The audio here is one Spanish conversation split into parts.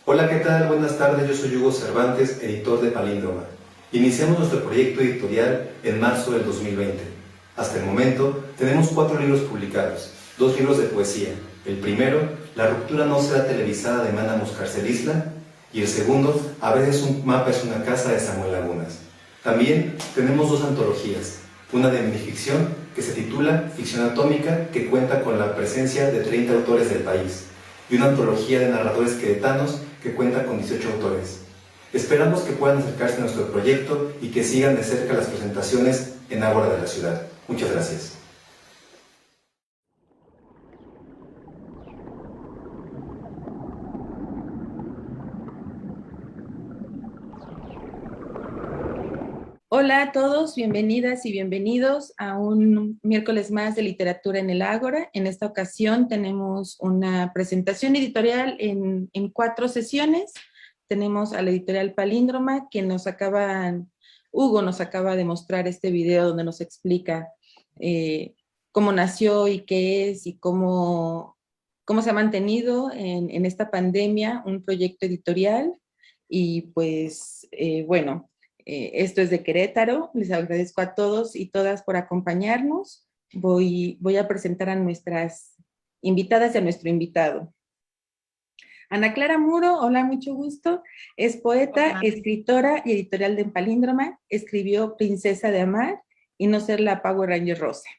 Hola, ¿qué tal? Buenas tardes, yo soy Hugo Cervantes, editor de Palíndroma. Iniciamos nuestro proyecto editorial en marzo del 2020. Hasta el momento tenemos 4 libros publicados, 2 libros de poesía. El primero, La ruptura no será televisada de Mana Muscarcelisla, y el segundo, A veces un mapa es una casa, de Samuel Lagunas. También tenemos 2 antologías, una de minificción que se titula Ficción Atómica, que cuenta con la presencia de 30 autores del país, y una antología de narradores queretanos que cuenta con 18 autores. Esperamos que puedan acercarse a nuestro proyecto y que sigan de cerca las presentaciones en Ágora de la Ciudad. Muchas gracias. Hola a todos, bienvenidas y bienvenidos a un miércoles más de literatura en el Ágora. En esta ocasión tenemos una presentación editorial en 4 sesiones. Tenemos a la editorial Palíndroma, Hugo nos acaba de mostrar este video donde nos explica cómo nació y qué es y cómo se ha mantenido en esta pandemia un proyecto editorial. Y pues, bueno, esto es de Querétaro. Les agradezco a todos y todas por acompañarnos. Voy a presentar a nuestras invitadas y a nuestro invitado. Ana Clara Muro, hola, mucho gusto. Es poeta, Hola. escritora y editorial de Palíndroma. Escribió Princesa de Amar y No ser la Power Ranger Rosa.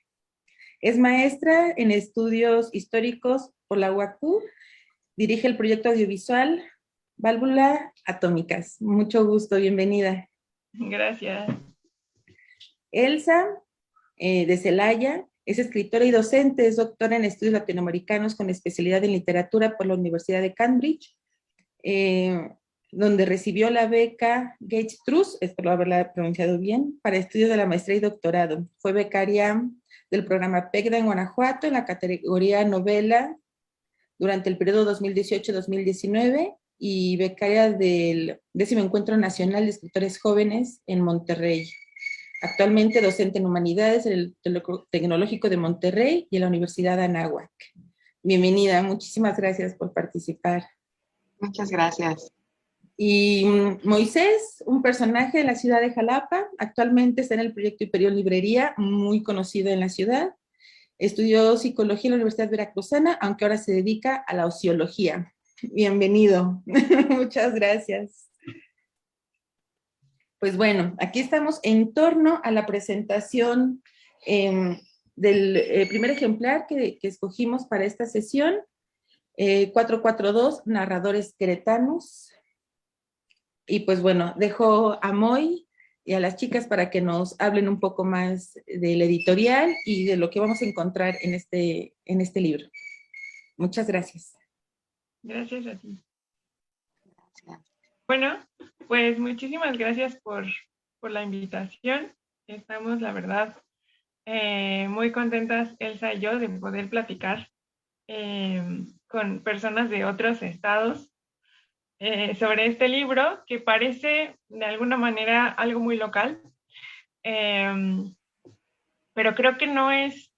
Es maestra en estudios históricos por la UAQ. Dirige el proyecto audiovisual Válvula Atómicas. Mucho gusto, bienvenida. Gracias. Elsa, de Celaya, es escritora y docente, es doctora en estudios latinoamericanos con especialidad en literatura por la Universidad de Cambridge, eh, donde recibió la beca Gates Trust, espero haberla pronunciado bien, para estudios de la maestría y doctorado. Fue becaria del programa PECDA en Guanajuato en la categoría novela durante el periodo 2018-2019 y becaria del 10º Encuentro Nacional de Escritores Jóvenes en Monterrey. Actualmente docente en Humanidades en el Tecnológico de Monterrey y en la Universidad de Anáhuac. Bienvenida, muchísimas gracias por participar. Muchas gracias. Y Moisés, un personaje de la ciudad de Jalapa, actualmente está en el proyecto Imperial Librería, muy conocido en la ciudad. Estudió psicología en la Universidad Veracruzana, aunque ahora se dedica a la ociología. Bienvenido. Muchas gracias. Pues bueno, aquí estamos en torno a la presentación del primer ejemplar que escogimos para esta sesión, 442, Narradores Queretanos. Y pues bueno, dejo a Moy y a las chicas para que nos hablen un poco más del editorial y de lo que vamos a encontrar en este libro. Muchas gracias. Gracias a ti. Bueno, pues muchísimas gracias por la invitación. Estamos, la verdad, muy contentas, Elsa y yo, de poder platicar con personas de otros estados sobre este libro que parece de alguna manera algo muy local, pero creo que no es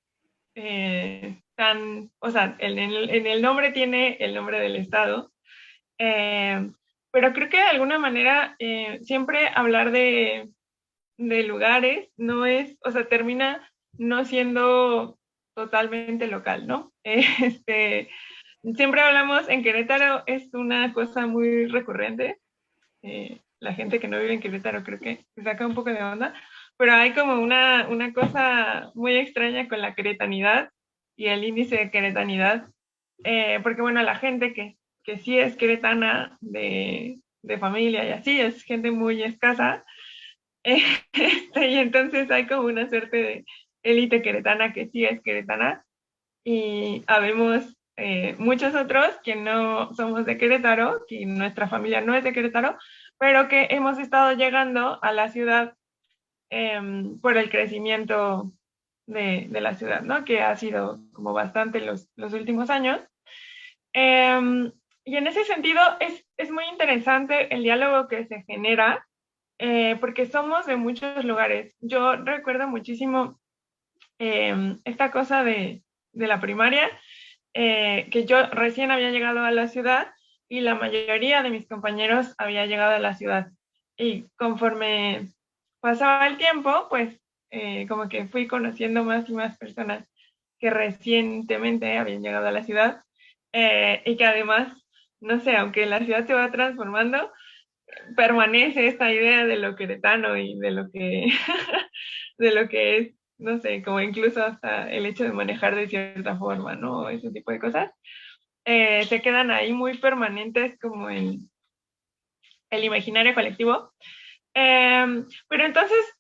tan, o sea, en el nombre tiene el nombre del estado, eh, pero creo que de alguna manera siempre hablar de lugares no es, o sea, termina no siendo totalmente local, ¿no? Siempre hablamos en Querétaro, es una cosa muy recurrente. La gente que no vive en Querétaro creo que se saca un poco de onda, pero hay como una cosa muy extraña con la queretanidad y el índice de queretanidad, porque bueno, la gente que sí es queretana de familia y así, es gente muy escasa, y entonces hay como una suerte de élite queretana que sí es queretana, y habemos muchos otros que no somos de Querétaro, que nuestra familia no es de Querétaro, pero que hemos estado llegando a la ciudad por el crecimiento de la ciudad, ¿no? Que ha sido como bastante los últimos años. Y en ese sentido es muy interesante el diálogo que se genera, porque somos de muchos lugares. Yo recuerdo muchísimo esta cosa de la primaria, que yo recién había llegado a la ciudad y la mayoría de mis compañeros había llegado a la ciudad. Y conforme pasaba el tiempo, pues como que fui conociendo más y más personas que recientemente habían llegado a la ciudad, y que además, no sé, aunque la ciudad se va transformando, permanece esta idea de lo queretano y de lo que, de lo que es, no sé, como incluso hasta el hecho de manejar de cierta forma, ¿no? Ese tipo de cosas, se quedan ahí muy permanentes como en el imaginario colectivo. Pero entonces,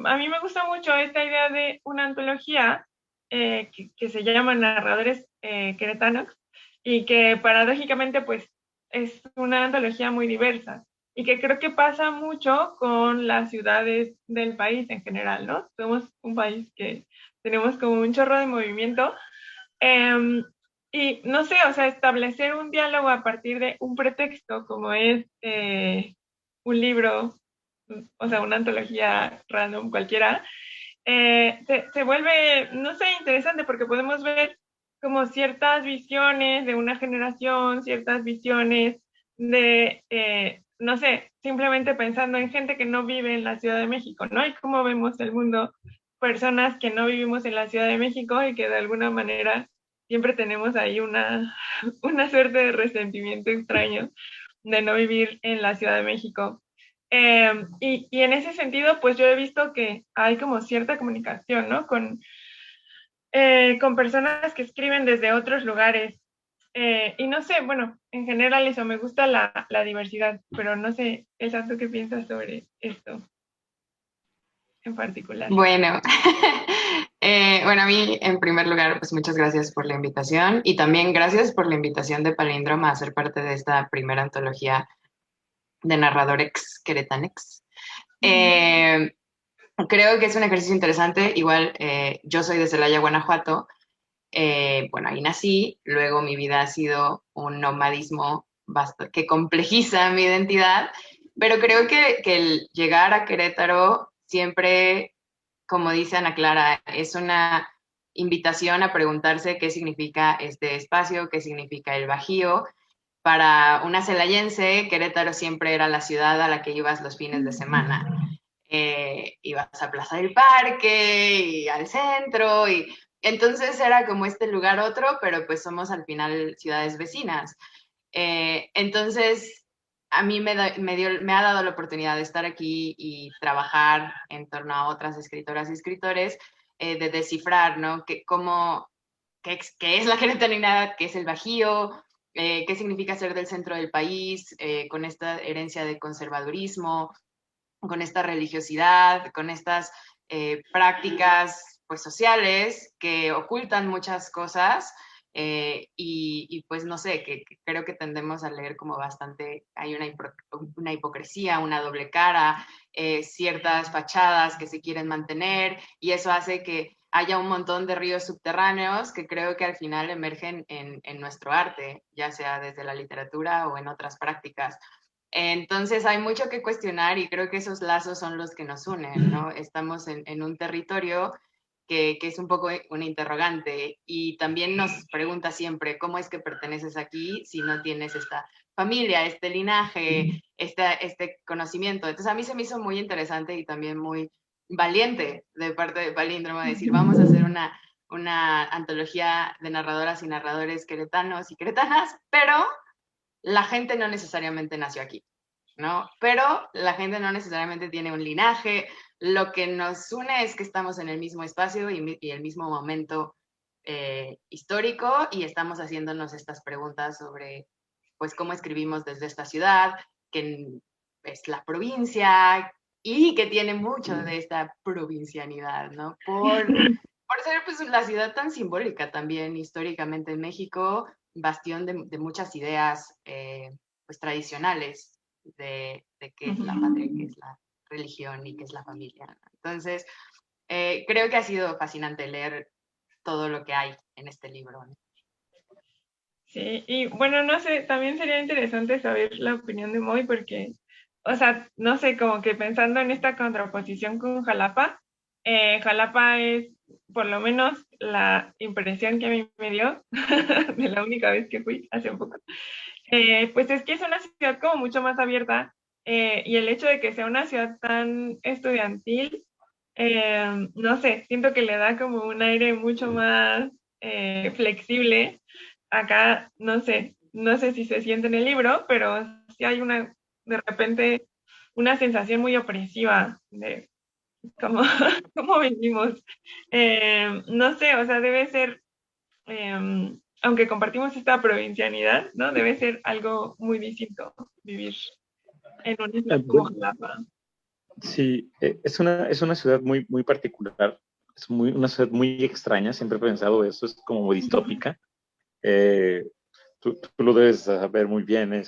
a mí me gusta mucho esta idea de una antología que se llama Narradores Queretanos, y que paradójicamente pues es una antología muy diversa y que creo que pasa mucho con las ciudades del país en general, ¿no? Somos un país que tenemos como un chorro de movimiento, eh, y no sé, o sea, establecer un diálogo a partir de un pretexto como es un libro, o sea, una antología random cualquiera, se vuelve, no sé, interesante porque podemos ver como ciertas visiones de una generación, ciertas visiones de, no sé, simplemente pensando en gente que no vive en la Ciudad de México, ¿no? Y cómo vemos el mundo, personas que no vivimos en la Ciudad de México y que de alguna manera siempre tenemos ahí una suerte de resentimiento extraño de no vivir en la Ciudad de México. Y en ese sentido, pues yo he visto que hay como cierta comunicación, ¿no? Con personas que escriben desde otros lugares. Y no sé, bueno, en general eso, me gusta la diversidad, pero no sé, Elsa, ¿tú qué piensas sobre esto en particular? Bueno, bueno, a mí en primer lugar, pues muchas gracias por la invitación y también gracias por la invitación de Palíndroma a ser parte de esta primera antología de narradores queretanex. Creo que es un ejercicio interesante. Igual, yo soy de Celaya, Guanajuato. Bueno, ahí nací. Luego mi vida ha sido un nomadismo que complejiza mi identidad. Pero creo que el llegar a Querétaro siempre, como dice Ana Clara, es una invitación a preguntarse qué significa este espacio, qué significa el Bajío. Para una celayense, Querétaro siempre era la ciudad a la que ibas los fines de semana. Ibas a Plaza del Parque y al centro, y entonces era como este lugar otro, pero pues somos al final ciudades vecinas. Entonces, a mí me ha dado la oportunidad de estar aquí y trabajar en torno a otras escritoras y escritores, de descifrar, ¿no? ¿Qué es la queretaninidad? ¿Qué es el Bajío? ¿Qué significa ser del centro del país? Con esta herencia de conservadurismo, con esta religiosidad, con estas prácticas pues, sociales que ocultan muchas cosas, y pues no sé, que creo que tendemos a leer como bastante, hay una hipocresía, una doble cara, ciertas fachadas que se quieren mantener, y eso hace que haya un montón de ríos subterráneos que creo que al final emergen en nuestro arte, ya sea desde la literatura o en otras prácticas. Entonces hay mucho que cuestionar y creo que esos lazos son los que nos unen, ¿no? Estamos en un territorio que es un poco una interrogante y también nos pregunta siempre cómo es que perteneces aquí si no tienes esta familia, este linaje, este conocimiento. Entonces a mí se me hizo muy interesante y también muy valiente de parte de Palíndromo decir, vamos a hacer una antología de narradoras y narradores queretanos y queretanas, pero la gente no necesariamente nació aquí, ¿no? Pero la gente no necesariamente tiene un linaje. Lo que nos une es que estamos en el mismo espacio y el mismo momento histórico, y estamos haciéndonos estas preguntas sobre, pues, cómo escribimos desde esta ciudad, que es la provincia y que tiene mucho de esta provincianidad, ¿no? Por ser, pues, la ciudad tan simbólica también históricamente en México, bastión de muchas ideas pues tradicionales de qué es la patria, qué es la religión y qué es la familia, ¿no? Entonces, creo que ha sido fascinante leer todo lo que hay en este libro, ¿no? Sí, y bueno, no sé, también sería interesante saber la opinión de Moy porque, o sea, no sé, como que pensando en esta contraposición con Jalapa, Jalapa es, por lo menos, la impresión que a mí me dio de la única vez que fui hace un poco, Pues es que es una ciudad como mucho más abierta, y el hecho de que sea una ciudad tan estudiantil, no sé, siento que le da como un aire mucho más flexible. Acá, no sé si se siente en el libro, pero sí hay de repente, una sensación muy opresiva de cómo, cómo vivimos. No sé, o sea, debe ser, aunque compartimos esta provincianidad, ¿no? Debe ser algo muy distinto vivir en una ciudad como Bueno, Jalapa. sí, es una ciudad muy, muy particular, es una ciudad muy extraña, siempre he pensado eso, es como distópica. Eh, tú lo debes saber muy bien,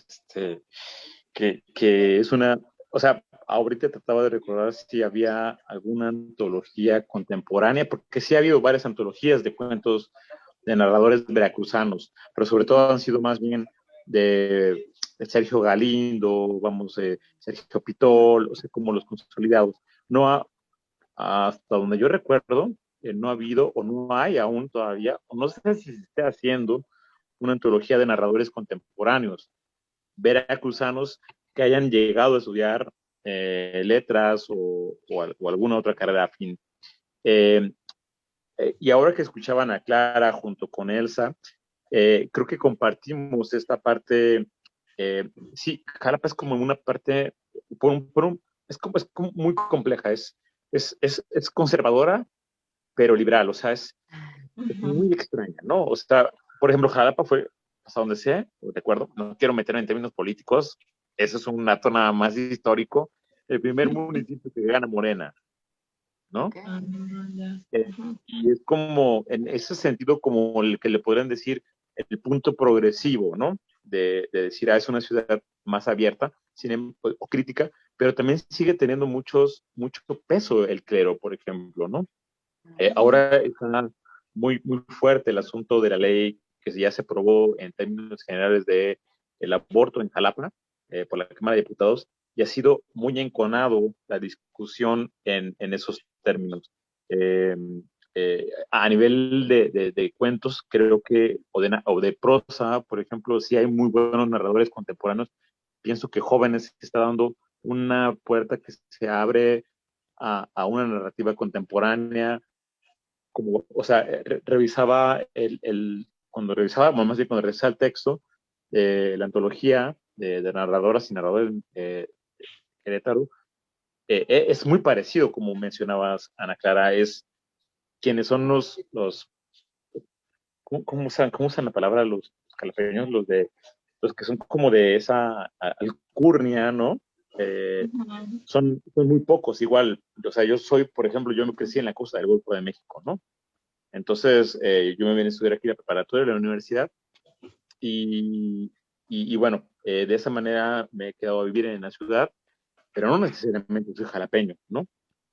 que es una, o sea, ahorita trataba de recordar si había alguna antología contemporánea, porque sí ha habido varias antologías de cuentos de narradores veracruzanos, pero sobre todo han sido más bien de Sergio Galindo, vamos, Sergio Pitol, o sea, como los consolidados. No ha, hasta donde yo recuerdo, no ha habido o no hay aún todavía, o no sé si se esté haciendo una antología de narradores contemporáneos veracruzanos que hayan llegado a estudiar letras o alguna otra carrera afín. Eh, y ahora que escuchaban a Clara junto con Elsa, creo que compartimos esta parte. Sí, Jalapa es como una parte, es como muy compleja, es conservadora, pero liberal, o sea, es muy extraña, ¿no? O sea, por ejemplo, Jalapa fue, hasta donde sé, recuerdo, no quiero meterme en términos políticos, eso es un dato nada más histórico, el primer municipio que gana Morena, ¿no? Okay. Y es como, en ese sentido, como el que le podrían decir el punto progresivo, ¿no? De decir, es una ciudad más abierta, o crítica, pero también sigue teniendo mucho peso el clero, por ejemplo, ¿no? Ahora está muy, muy fuerte el asunto de la ley que ya se aprobó en términos generales de el aborto en Jalapa por la Cámara de Diputados y ha sido muy enconado la discusión en esos términos. Eh, a nivel de cuentos, creo que, o de prosa, por ejemplo, sí hay muy buenos narradores contemporáneos. Pienso que Jóvenes está dando una puerta que se abre a una narrativa contemporánea, como, o sea, revisaba cuando revisaba, bueno, más bien cuando revisaba el texto, la antología de narradoras y narradores Querétaro, es muy parecido, como mencionabas, Ana Clara, es quienes son cómo usan la palabra los calapeños, los que son como de esa alcurnia, ¿no? Son muy pocos, igual, o sea, yo soy, por ejemplo, yo me crecí en la costa del Golfo de México, ¿no? Entonces, yo me vine a estudiar aquí la preparatoria de la universidad y bueno, de esa manera me he quedado a vivir en la ciudad, pero no necesariamente soy jalapeño, ¿no?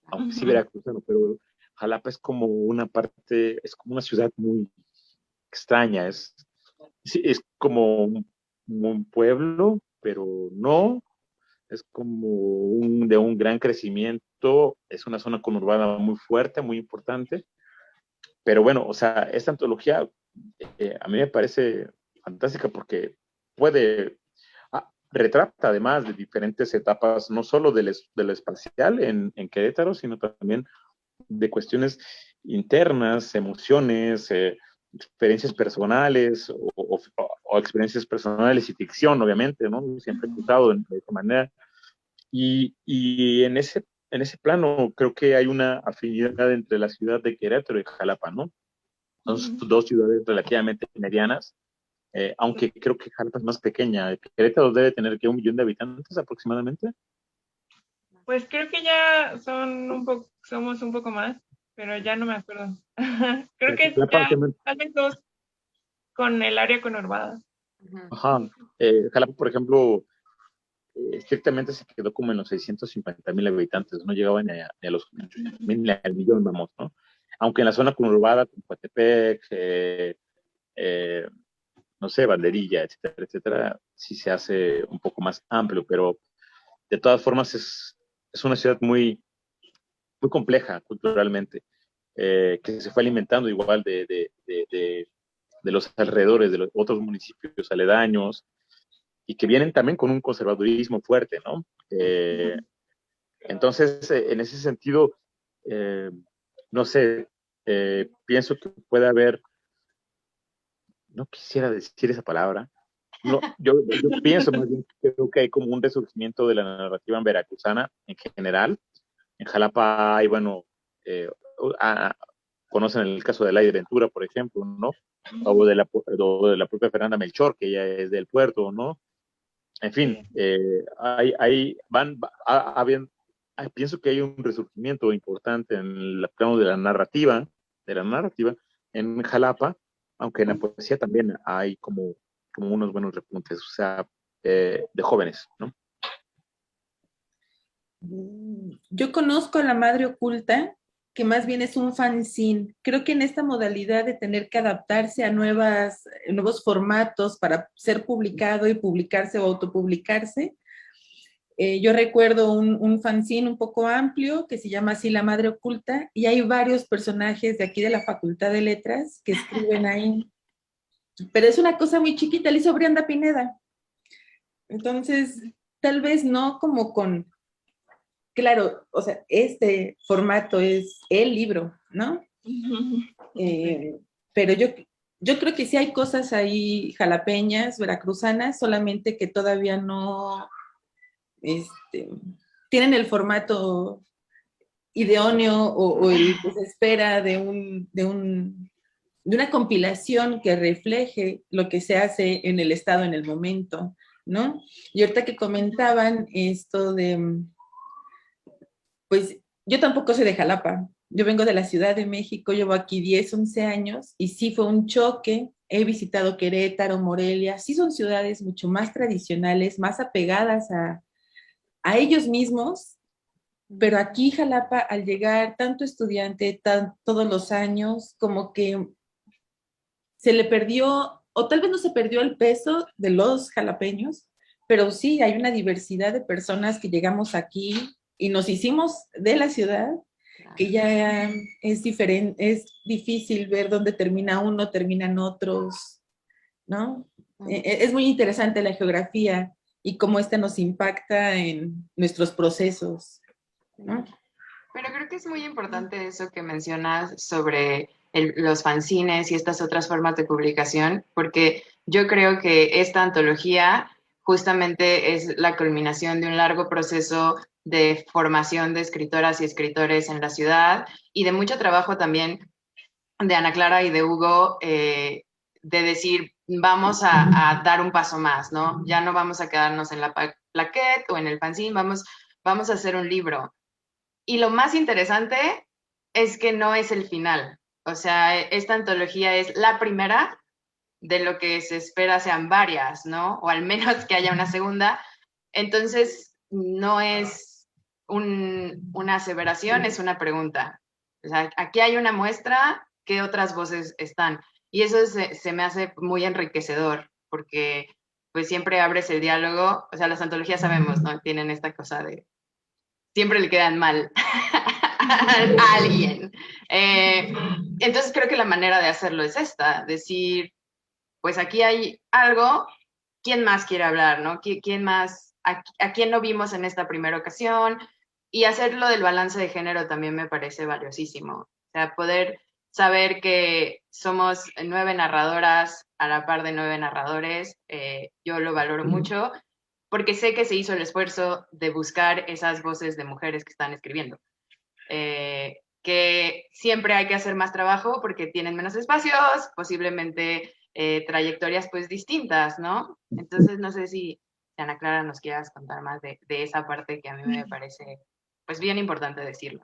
Aunque sí veracruzano, pero Jalapa es como una parte, es como una ciudad muy extraña, sí, es como un pueblo, pero no, es como de un gran crecimiento, es una zona conurbada muy fuerte, muy importante, pero bueno, o sea, esta antología a mí me parece fantástica porque puede, retrata además de diferentes etapas, no solo de lo espacial en Querétaro, sino también de cuestiones internas, emociones, experiencias personales o experiencias personales y ficción, obviamente, ¿no? Siempre cruzado de esa manera. Y en ese plano creo que hay una afinidad entre la ciudad de Querétaro y Jalapa, ¿no? Son dos ciudades relativamente medianas, aunque creo que Jalapa es más pequeña. Querétaro debe tener que 1 millón de habitantes aproximadamente. Pues creo que ya somos un poco más, pero ya no me acuerdo. Creo que es ya tal vez 2 con el área conurbada. Ajá. Jalapa, por ejemplo, estrictamente se quedó como en los 650,000 habitantes, no llegaba ni a los 800,000 ni al millón, vamos, ¿no? Aunque en la zona conurbada, como Coatepec, no sé, Banderilla, etcétera, etcétera, sí se hace un poco más amplio, pero de todas formas es una ciudad muy, muy compleja culturalmente, que se fue alimentando igual de los alrededores, de los otros municipios aledaños, y que vienen también con un conservadurismo fuerte, ¿no? Entonces, en ese sentido, no sé, pienso que puede haber, no quisiera decir esa palabra, no, yo pienso más bien que creo que hay como un resurgimiento de la narrativa veracruzana en general. En Jalapa hay, bueno, eh, conocen el caso de Laida Ventura, por ejemplo, ¿no? O de la propia Fernanda Melchor, que ella es del puerto, ¿no? En fin, pienso que hay un resurgimiento importante en el plano de la narrativa en Jalapa, aunque en la poesía también hay como unos buenos repuntes, o sea, de jóvenes, ¿no? Yo conozco a La Madre Oculta, que más bien es un fanzine. Creo que en esta modalidad de tener que adaptarse a nuevos formatos para ser publicado y publicarse o autopublicarse, yo recuerdo un fanzine un poco amplio que se llama así La Madre Oculta, y hay varios personajes de aquí de la Facultad de Letras que escriben ahí. Pero es una cosa muy chiquita, la hizo Brianda Pineda. Entonces, tal vez no como claro, o sea, este formato es el libro, ¿no? Pero yo creo que sí hay cosas ahí jalapeñas, veracruzanas, solamente que todavía no tienen el formato idóneo o el que se espera de una compilación que refleje lo que se hace en el estado en el momento, ¿no? Y ahorita que comentaban esto pues yo tampoco soy de Jalapa, yo vengo de la Ciudad de México, llevo aquí 10, 11 años y sí fue un choque. He visitado Querétaro, Morelia, sí son ciudades mucho más tradicionales, más apegadas a ellos mismos, pero aquí Jalapa, al llegar tanto estudiante, todos los años, como que se le perdió, o tal vez no se perdió el peso de los jalapeños, pero sí hay una diversidad de personas que llegamos aquí y nos hicimos de la ciudad, que ya es diferente, es difícil ver dónde termina uno, terminan otros, ¿no? Es muy interesante la geografía y cómo esta nos impacta en nuestros procesos, ¿no? Pero creo que es muy importante eso que mencionas sobre los fanzines y estas otras formas de publicación, porque yo creo que esta antología justamente es la culminación de un largo proceso de formación de escritoras y escritores en la ciudad y de mucho trabajo también de Ana Clara y de Hugo, de decir, vamos a dar un paso más, ¿no? Ya no vamos a quedarnos en la plaquette o en el fanzine, vamos a hacer un libro. Y lo más interesante es que no es el final. O sea, esta antología es la primera de lo que se espera sean varias, ¿no? O al menos que haya una segunda. Entonces, no es una aseveración, es una pregunta. O sea, aquí hay una muestra, ¿qué otras voces están? Y eso se me hace muy enriquecedor, porque pues siempre abres el diálogo. O sea, las antologías sabemos, ¿no? Tienen esta cosa de siempre le quedan mal a alguien. Entonces creo que la manera de hacerlo es esta, decir, pues aquí hay algo, ¿quién más quiere hablar, no? ¿Quién más, a quién no vimos en esta primera ocasión? Y hacerlo del balance de género también me parece valiosísimo. O sea, poder saber que somos 9 narradoras a la par de 9 narradores, yo lo valoro mucho, porque sé que se hizo el esfuerzo de buscar esas voces de mujeres que están escribiendo. Que siempre hay que hacer más trabajo porque tienen menos espacios, posiblemente trayectorias pues distintas, ¿no? Entonces no sé si Ana Clara nos quieras contar más de esa parte que a mí me parece pues bien importante decirlo.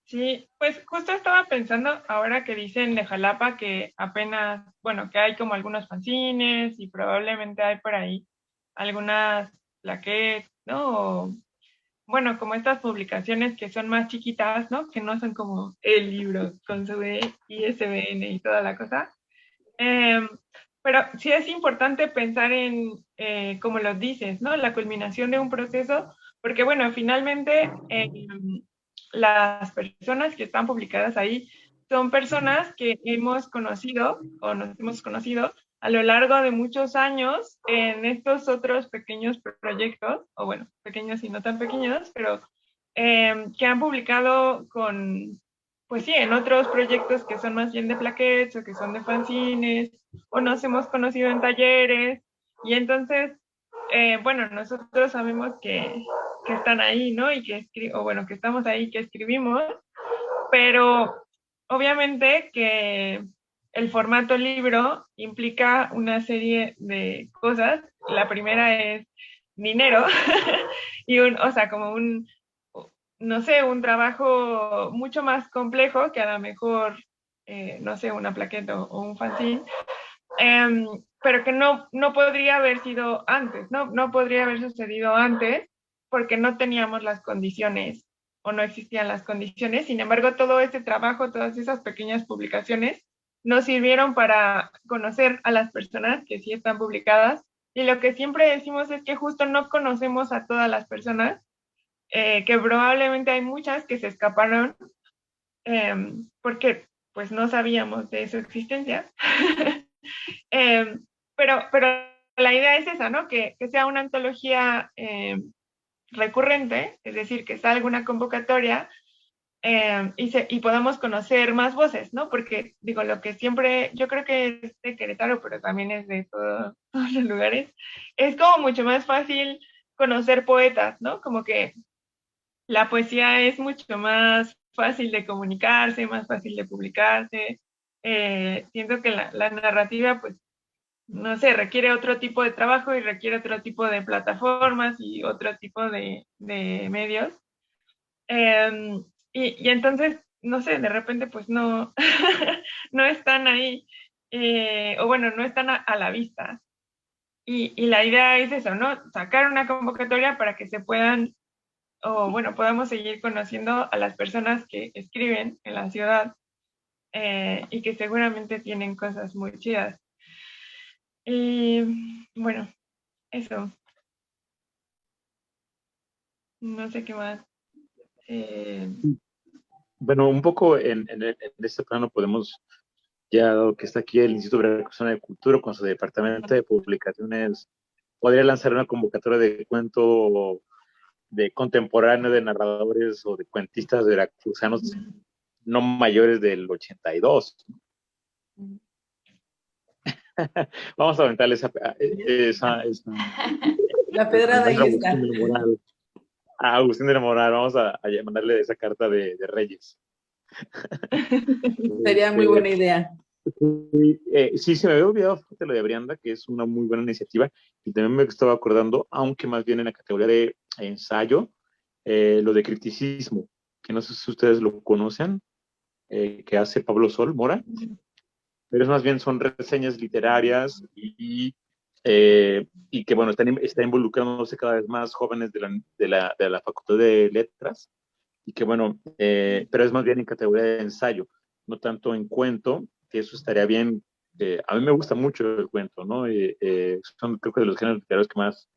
Sí, pues justo estaba pensando ahora que dicen de Jalapa que apenas, bueno, que hay como algunos fanzines y probablemente hay por ahí algunas plaquettes, ¿no? O, bueno, como estas publicaciones que son más chiquitas, ¿no? Que no son como el libro con su ISBN y toda la cosa. Pero sí es importante pensar en, como lo dices, ¿no? La culminación de un proceso, porque bueno, finalmente las personas que están publicadas ahí son personas que hemos conocido o nos hemos conocido a lo largo de muchos años en estos otros pequeños proyectos, o bueno, pequeños y no tan pequeños, pero que han publicado con, pues sí, en otros proyectos que son más bien de plaquettes o que son de fanzines, o nos hemos conocido en talleres, y entonces, bueno, nosotros sabemos que están ahí, ¿no? Y o bueno, que estamos ahí, que escribimos, pero obviamente que el formato libro implica una serie de cosas. La primera es dinero y o sea, como no sé, un trabajo mucho más complejo que a lo mejor, no sé, una plaqueta o un fanzine, pero que no podría haber sido antes, no podría haber sucedido antes porque no teníamos las condiciones o no existían las condiciones. Sin embargo, todo este trabajo, todas esas pequeñas publicaciones nos sirvieron para conocer a las personas que sí están publicadas, y lo que siempre decimos es que justo no conocemos a todas las personas, que probablemente hay muchas que se escaparon porque pues no sabíamos de su existencia. eh, pero la idea es esa, ¿no? Que sea una antología recurrente, es decir, que salga una convocatoria y podamos conocer más voces, ¿no? Porque, digo, lo que siempre, yo creo que es de Querétaro, pero también es de todos los lugares, es como mucho más fácil conocer poetas, ¿no? Como que la poesía es mucho más fácil de comunicarse, más fácil de publicarse. Siento que la narrativa, pues, no sé, requiere otro tipo de trabajo y requiere otro tipo de plataformas y otro tipo de medios. Y entonces, no sé, de repente pues no, no están ahí, o bueno, no están a la vista. Y la idea es eso, ¿no? Sacar una convocatoria para que se puedan, o bueno, podamos seguir conociendo a las personas que escriben en la ciudad, y que seguramente tienen cosas muy chidas. Y bueno, eso, no sé qué más. Eh, Bueno, un poco en este plano podemos, ya dado que está aquí el Instituto Veracruzano de Cultura con su departamento de publicaciones, podría lanzar una convocatoria de cuento de contemporáneo de narradores o de cuentistas veracruzanos no mayores del 82. Vamos a aventarle esa La pedrada ahí está. Agustín del Moral. A Agustín del Moral, vamos a mandarle esa carta de Reyes. Sería muy buena idea. Sí, se me había olvidado lo de Brianda, que es una muy buena iniciativa, y también me estaba acordando, aunque más bien en la categoría de ensayo, lo de criticismo, que no sé si ustedes lo conocen, que hace Pablo Sol Mora, pero es más bien son reseñas literarias y que, bueno, está involucrándose cada vez más jóvenes de la Facultad de Letras, y que, bueno, pero es más bien en categoría de ensayo, no tanto en cuento, que eso estaría bien. A mí me gusta mucho el cuento, ¿no? Son, creo que, de los géneros literarios que más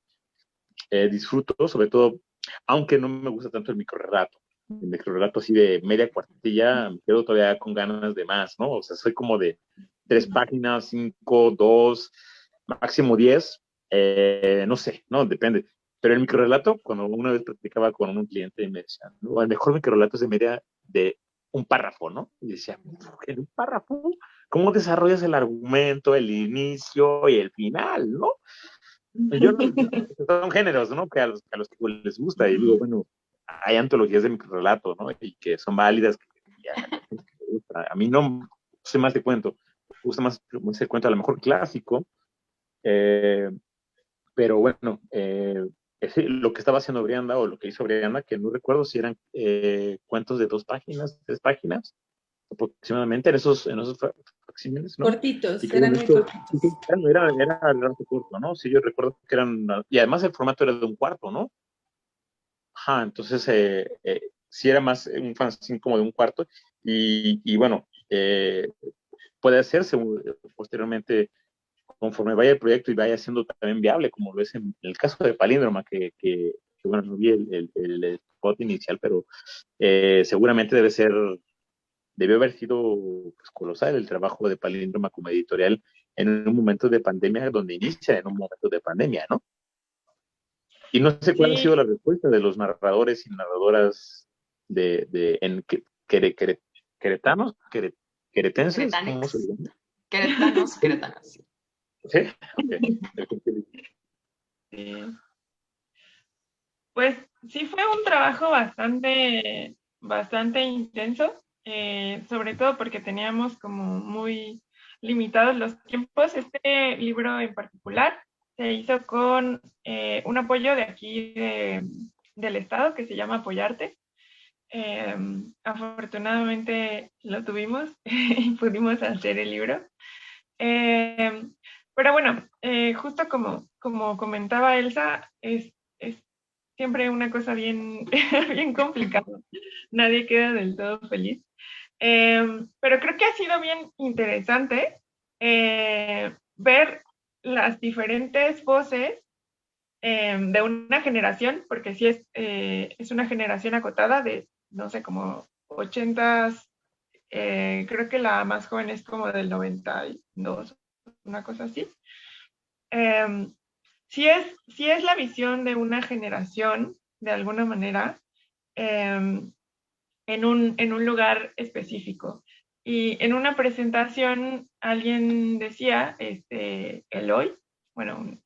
disfruto, sobre todo, aunque no me gusta tanto el microrrelato. El microrrelato así de media cuartilla, me quedo todavía con ganas de más, ¿no? O sea, soy como de 3 páginas, 5, 2, máximo 10, no sé, no, depende. Pero el microrrelato, cuando una vez practicaba con un cliente y me decía, no, el mejor microrrelato es de media de un párrafo, ¿no? Y decía, ¿en un párrafo? ¿Cómo desarrollas el argumento, el inicio y el final, no? Yo no, son géneros, ¿no? Que a los que les gusta. Y digo, bueno, hay antologías de microrrelato, ¿no? Y que son válidas. A mí no sé más de cuento. Me gusta más ese cuento, a lo mejor clásico. Eh, pero bueno, lo que estaba haciendo Brianda o lo que hizo Brianda, que no recuerdo si eran cuentos de 2 páginas, 3 páginas, aproximadamente en esos facsímiles, ¿no? Cortitos, Y que eran bueno, muy esto cortitos. era relato corto, ¿no? Sí, yo recuerdo que eran, y además el formato era de un cuarto, ¿no? Ajá, entonces sí era más un fanzine como de un cuarto, y bueno, puede hacerse posteriormente conforme vaya el proyecto y vaya siendo también viable, como lo es en el caso de Palíndroma, que bueno, no vi el spot inicial, pero seguramente debió haber sido pues, colosal el trabajo de Palíndroma como editorial en un momento de pandemia, donde inicia en un momento de pandemia, ¿no? Y no sé cuál ha sido la Sí, respuesta de los narradores y narradoras queretanos, queretenses, ¿cómo se Cretanex. llama? Queretanos, sí. ¿Sí? Ok. sí. Pues sí fue un trabajo bastante intenso, sobre todo porque teníamos como muy limitados los tiempos. Este libro en particular se hizo con un apoyo de aquí del estado que se llama Apoyarte. Eh, Afortunadamente lo tuvimos y pudimos hacer el libro. Eh, pero bueno, justo como comentaba Elsa, es siempre una cosa bien, bien complicada. Nadie queda del todo feliz. Pero creo que ha sido bien interesante ver las diferentes voces de una generación, porque sí es una generación acotada de, no sé, como 80s, creo que la más joven es como del 92, una cosa así. Eh, sí es la visión de una generación, de alguna manera, eh, en un lugar específico. Y en una presentación alguien decía, Eloy, bueno,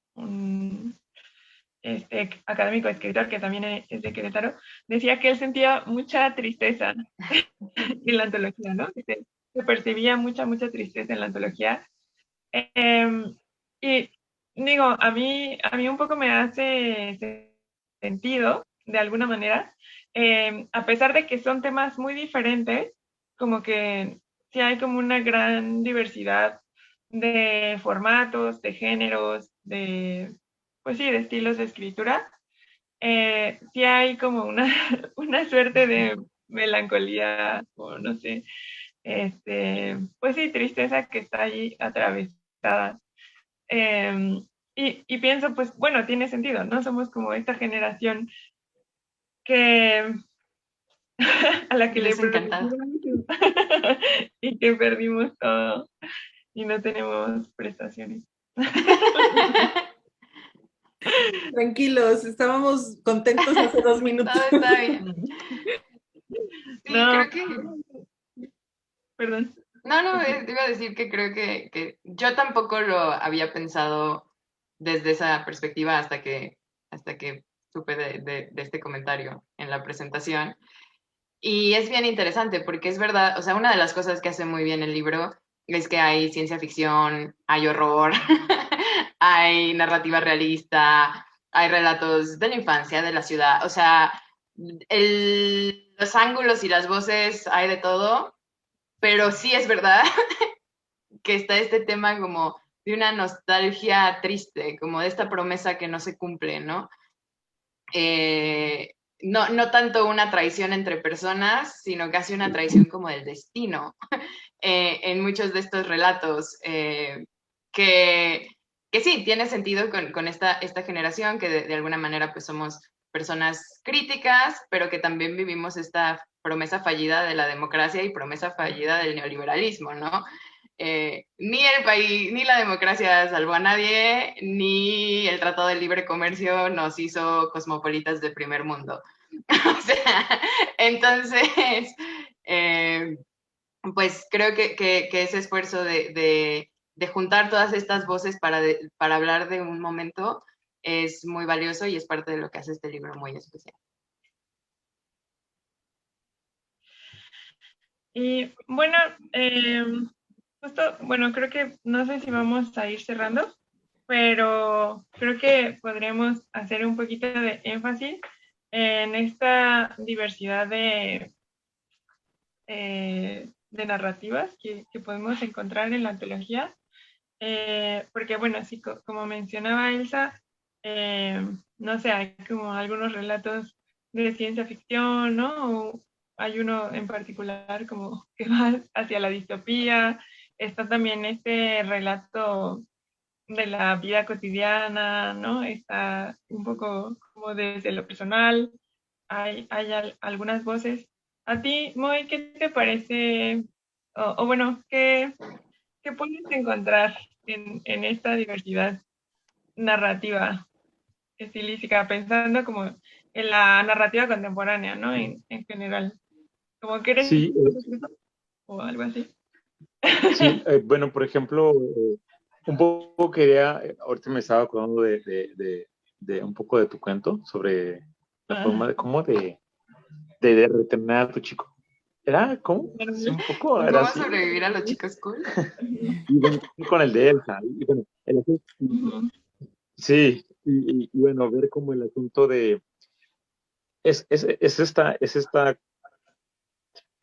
académico escritor que también es de Querétaro, decía que él sentía mucha tristeza en la antología, ¿no? Que se percibía mucha tristeza en la antología. Y digo, a mí un poco me hace sentido, de alguna manera, a pesar de que son temas muy diferentes, como que sí hay como una gran diversidad de formatos, de géneros, pues sí, de estilos de escritura. Sí hay como una, una suerte de melancolía, o no sé, pues sí, tristeza que está ahí atravesada. Eh, y pienso, pues bueno, tiene sentido, ¿no? Somos como esta generación que a la que le Desencantado. prometimos y que perdimos todo y no tenemos prestaciones. Tranquilos, estábamos contentos hace 2 minutos. Todo está bien. Sí, No, creo que perdón. no, te iba a decir que creo que yo tampoco lo había pensado desde esa perspectiva hasta que supe de este comentario en la presentación. Y es bien interesante porque es verdad, o sea, una de las cosas que hace muy bien el libro es que hay ciencia ficción, hay horror, hay narrativa realista, hay relatos de la infancia, de la ciudad, o sea, los ángulos y las voces hay de todo, pero sí es verdad que está este tema como de una nostalgia triste, como de esta promesa que no se cumple, ¿no? No tanto una traición entre personas, sino casi una traición como del destino en muchos de estos relatos, que, que sí, tiene sentido con esta generación, que de alguna manera pues somos personas críticas, pero que también vivimos esta promesa fallida de la democracia y promesa fallida del neoliberalismo, ¿no? Ni el país, ni la democracia salvó a nadie, ni el Tratado de Libre Comercio nos hizo cosmopolitas de primer mundo. O sea, entonces, pues creo que ese esfuerzo de juntar todas estas voces para hablar de un momento es muy valioso y es parte de lo que hace este libro muy especial. Y bueno, justo, bueno, creo que no sé si vamos a ir cerrando, pero creo que podríamos hacer un poquito de énfasis en esta diversidad de narrativas que podemos encontrar en la antología, porque bueno, así como mencionaba Elsa, no sé, hay como algunos relatos de ciencia ficción, ¿no? O hay uno en particular como que va hacia la distopía, está también este relato de la vida cotidiana, ¿no? Está un poco como desde lo personal, hay algunas voces. A ti, Moy, ¿qué te parece? O bueno, ¿qué puedes encontrar en esta diversidad narrativa estilística, pensando como en la narrativa contemporánea, ¿no? En general. Como que eres Sí, o algo así. sí, bueno, por ejemplo, un poco quería, ahorita me estaba acordando de un poco de tu cuento sobre la forma de cómo de retener a tu chico. ¿Era cómo? Sí, un poco, era ¿Cómo así. sobrevivir a los chicos cool? Y bueno, con el de Elsa. Y bueno, sí, y bueno, ver cómo el asunto de... es esta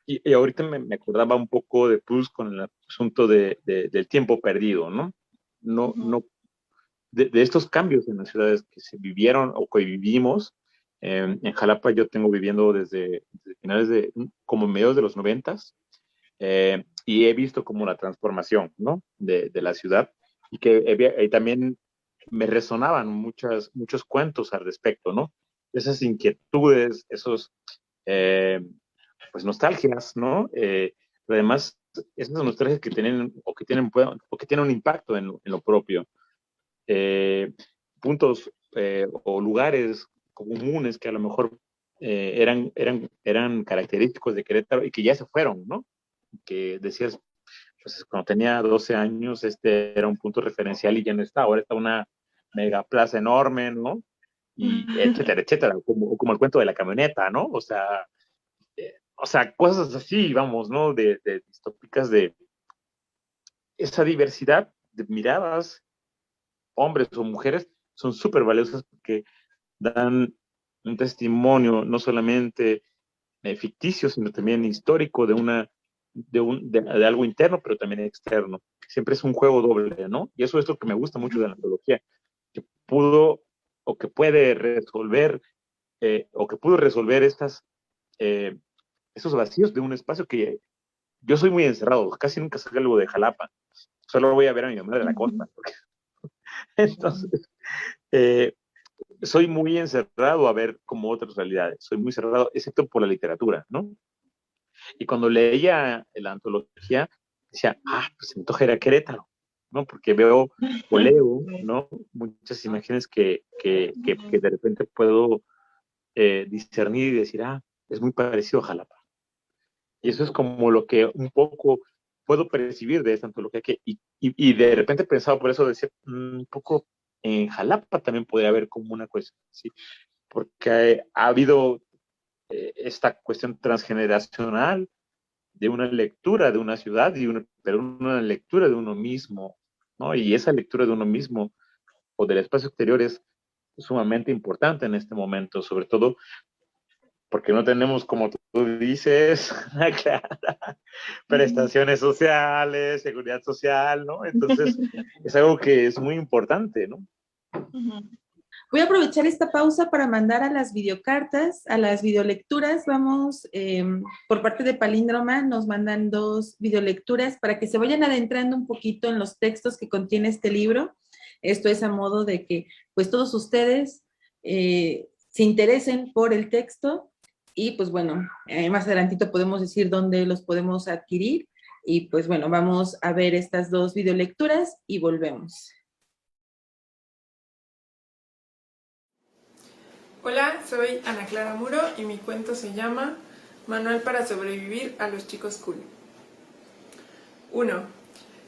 y ahorita me acordaba un poco de Proust con el asunto del tiempo perdido, ¿no? No, de estos cambios en las ciudades que se vivieron o que vivimos. En Jalapa yo tengo viviendo desde finales como mediados de los 90, y he visto como la transformación, ¿no? De la ciudad, y que también me resonaban muchos cuentos al respecto, ¿no? Esas inquietudes, eh, pues nostalgias, ¿no? Pero además, esas nostalgias que tienen un impacto en lo propio. Eh, Puntos o lugares comunes que a lo mejor eran característicos de Querétaro y que ya se fueron, ¿no? Que decías, pues cuando tenía 12 años, este era un punto referencial y ya no está. Ahora está una mega plaza enorme, ¿no? Y etcétera, etcétera, como el cuento de la camioneta, ¿no? O sea, cosas así, vamos, ¿no? De distópicas, de esa diversidad de miradas, hombres o mujeres, son súper valiosas porque dan un testimonio no solamente ficticio, sino también histórico de algo interno, pero también externo. Siempre es un juego doble, ¿no? Y eso es lo que me gusta mucho de la antología, que pudo o que puede resolver o que pudo resolver esos vacíos de un espacio que yo soy muy encerrado, casi nunca salgo de Jalapa, solo voy a ver a mi mamá de la costa. Entonces, eh, soy muy encerrado a ver como otras realidades, soy muy cerrado, excepto por la literatura, ¿no? Y cuando leía la antología, decía, pues se me antoja ir a Querétaro, ¿no? Porque veo o leo, ¿no? Muchas imágenes que de repente puedo discernir y decir, es muy parecido a Jalapa. Y eso es como lo que un poco puedo percibir de esta antología, y de repente pensaba por eso, decir, un poco en Jalapa también podría haber como una cuestión, ¿sí? Porque ha habido esta cuestión transgeneracional de una lectura de una ciudad, pero una lectura de uno mismo, ¿no? Y esa lectura de uno mismo o del espacio exterior es sumamente importante en este momento, sobre todo porque no tenemos, como tú dices, prestaciones sociales, seguridad social, ¿no? Entonces, es algo que es muy importante, ¿no? Voy a aprovechar esta pausa para mandar a las videocartas, a las videolecturas. Vamos, por parte de Palíndroma, nos mandan 2 videolecturas para que se vayan adentrando un poquito en los textos que contiene este libro. Esto es a modo de que, pues, todos ustedes se interesen por el texto y, pues, bueno, más adelantito podemos decir dónde los podemos adquirir. Y, pues, bueno, vamos a ver estas 2 videolecturas y volvemos. Hola, soy Ana Clara Muro y mi cuento se llama Manual para sobrevivir a los chicos cool. 1.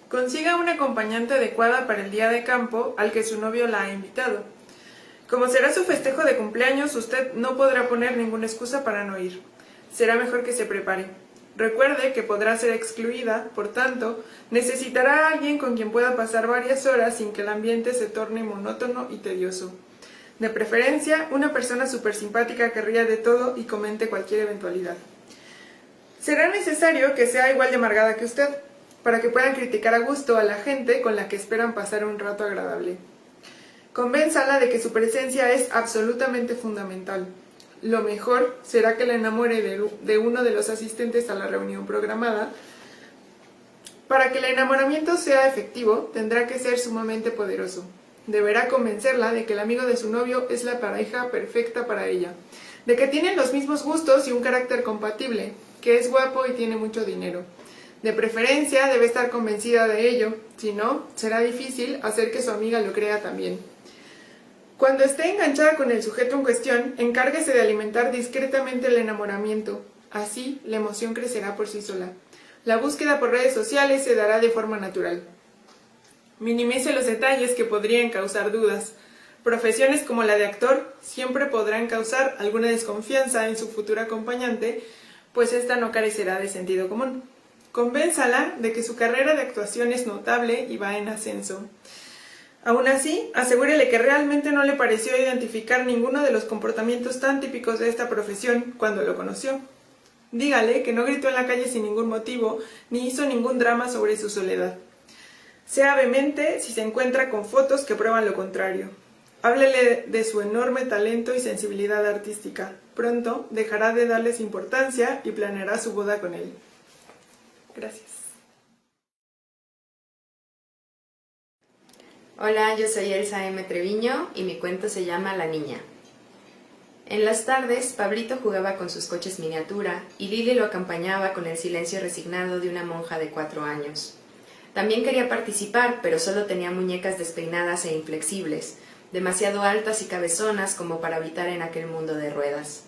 Consiga una acompañante adecuada para el día de campo al que su novio la ha invitado. Como será su festejo de cumpleaños, usted no podrá poner ninguna excusa para no ir. Será mejor que se prepare. Recuerde que podrá ser excluida, por tanto, necesitará a alguien con quien pueda pasar varias horas sin que el ambiente se torne monótono y tedioso. De preferencia, una persona súper simpática que ría de todo y comente cualquier eventualidad. Será necesario que sea igual de amargada que usted, para que puedan criticar a gusto a la gente con la que esperan pasar un rato agradable. Convénzala de que su presencia es absolutamente fundamental. Lo mejor será que la enamore de uno de los asistentes a la reunión programada. Para que el enamoramiento sea efectivo, tendrá que ser sumamente poderoso. Deberá convencerla de que el amigo de su novio es la pareja perfecta para ella, de que tienen los mismos gustos y un carácter compatible, que es guapo y tiene mucho dinero, De preferencia debe estar convencida de ello, si no, será difícil hacer que su amiga lo crea también. Cuando esté enganchada con el sujeto en cuestión, encárguese de alimentar discretamente el enamoramiento. Así, la emoción crecerá por sí sola. La búsqueda por redes sociales se dará de forma natural. Minimice los detalles que podrían causar dudas. Profesiones como la de actor siempre podrán causar alguna desconfianza en su futura acompañante, pues ésta no carecerá de sentido común. Convénzala de que su carrera de actuación es notable y va en ascenso. Aún así, asegúrele que realmente no le pareció identificar ninguno de los comportamientos tan típicos de esta profesión cuando lo conoció. Dígale que no gritó en la calle sin ningún motivo, ni hizo ningún drama sobre su soledad. Sea vehemente si se encuentra con fotos que prueban lo contrario. Háblele de su enorme talento y sensibilidad artística. Pronto dejará de darles importancia y planeará su boda con él. Gracias. Hola, yo soy Elsa M. Treviño y mi cuento se llama La Niña. En las tardes, Pablito jugaba con sus coches miniatura y Lili lo acompañaba con el silencio resignado de una monja de 4 años. También quería participar, pero solo tenía muñecas despeinadas e inflexibles, demasiado altas y cabezonas como para habitar en aquel mundo de ruedas.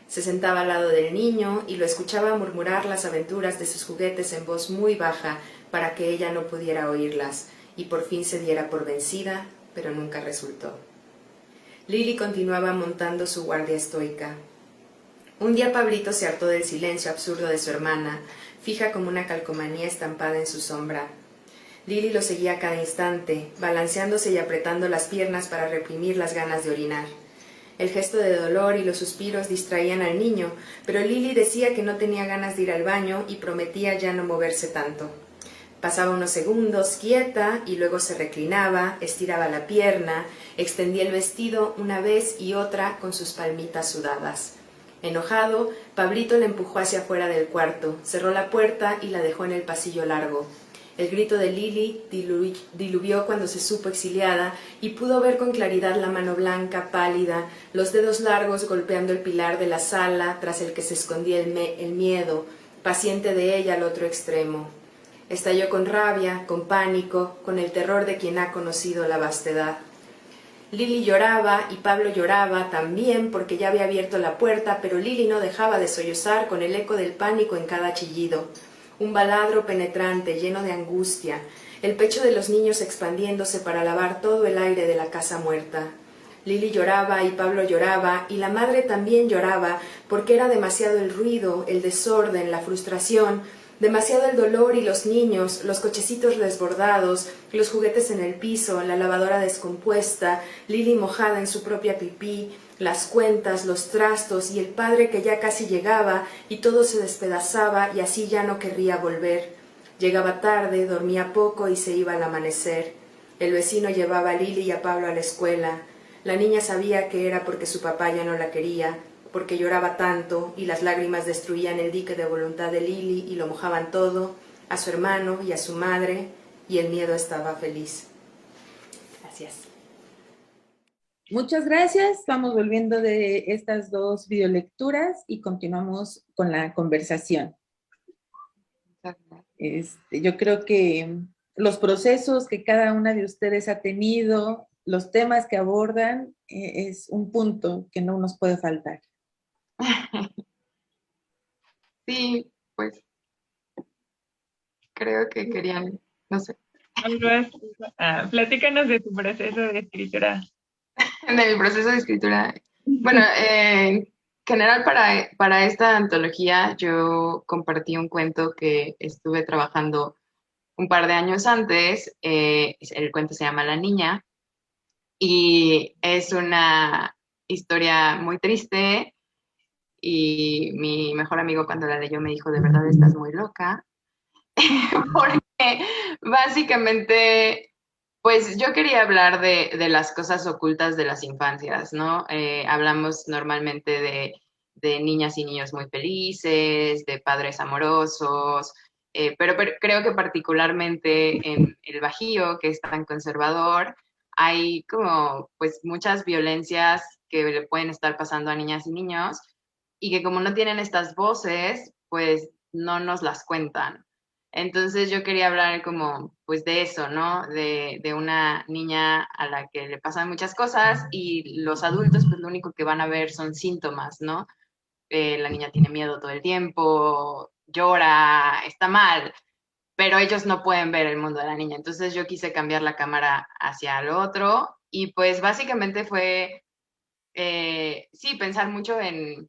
Se sentaba al lado del niño y lo escuchaba murmurar las aventuras de sus juguetes en voz muy baja para que ella no pudiera oírlas, y por fin se diera por vencida, pero nunca resultó. Lili continuaba montando su guardia estoica. Un día Pablito se hartó del silencio absurdo de su hermana, fija como una calcomanía estampada en su sombra. Lili lo seguía a cada instante, balanceándose y apretando las piernas para reprimir las ganas de orinar. El gesto de dolor y los suspiros distraían al niño, pero Lili decía que no tenía ganas de ir al baño y prometía ya no moverse tanto. Pasaba unos segundos quieta y luego se reclinaba, estiraba la pierna, extendía el vestido una vez y otra con sus palmitas sudadas. Enojado, Pablito la empujó hacia afuera del cuarto, cerró la puerta y la dejó en el pasillo largo. El grito de Lili diluvió cuando se supo exiliada y pudo ver con claridad la mano blanca, pálida, los dedos largos golpeando el pilar de la sala tras el que se escondía el miedo, paciente de ella al otro extremo. Estalló con rabia, con pánico, con el terror de quien ha conocido la vastedad. Lili lloraba y Pablo lloraba también porque ya había abierto la puerta, pero Lili no dejaba de sollozar con el eco del pánico en cada chillido. Un baladro penetrante, lleno de angustia, el pecho de los niños expandiéndose para lavar todo el aire de la casa muerta. Lili lloraba y Pablo lloraba, y la madre también lloraba, porque era demasiado el ruido, el desorden, la frustración, demasiado el dolor y los niños, los cochecitos desbordados, los juguetes en el piso, la lavadora descompuesta, Lili mojada en su propia pipí, las cuentas, los trastos y el padre que ya casi llegaba y todo se despedazaba y así ya no querría volver. Llegaba tarde, dormía poco y se iba al amanecer. El vecino llevaba a Lili y a Pablo a la escuela. La niña sabía que era porque su papá ya no la quería, porque lloraba tanto y las lágrimas destruían el dique de voluntad de Lili y lo mojaban todo, a su hermano y a su madre, y el miedo estaba feliz. Gracias. Muchas gracias. Vamos volviendo de estas 2 videolecturas y continuamos con la conversación. Yo creo que los procesos que cada una de ustedes ha tenido, los temas que abordan, es un punto que no nos puede faltar. Sí, pues creo que querían, no sé. Platícanos de tu proceso de escritura. De mi proceso de escritura. Bueno, en general para esta antología yo compartí un cuento que estuve trabajando un par de años antes. El cuento se llama La Niña y es una historia muy triste y mi mejor amigo cuando la leyó me dijo, de verdad estás muy loca, porque básicamente pues yo quería hablar de las cosas ocultas de las infancias, ¿no? Hablamos normalmente de niñas y niños muy felices, de padres amorosos, pero creo que particularmente en el Bajío, que es tan conservador, hay como pues muchas violencias que le pueden estar pasando a niñas y niños y que como no tienen estas voces, pues no nos las cuentan. Entonces yo quería hablar como pues de eso, ¿no? De una niña a la que le pasan muchas cosas y los adultos pues lo único que van a ver son síntomas, ¿no? La niña tiene miedo todo el tiempo, llora, está mal, pero ellos no pueden ver el mundo de la niña. Entonces yo quise cambiar la cámara hacia el otro y pues básicamente fue, sí, pensar mucho en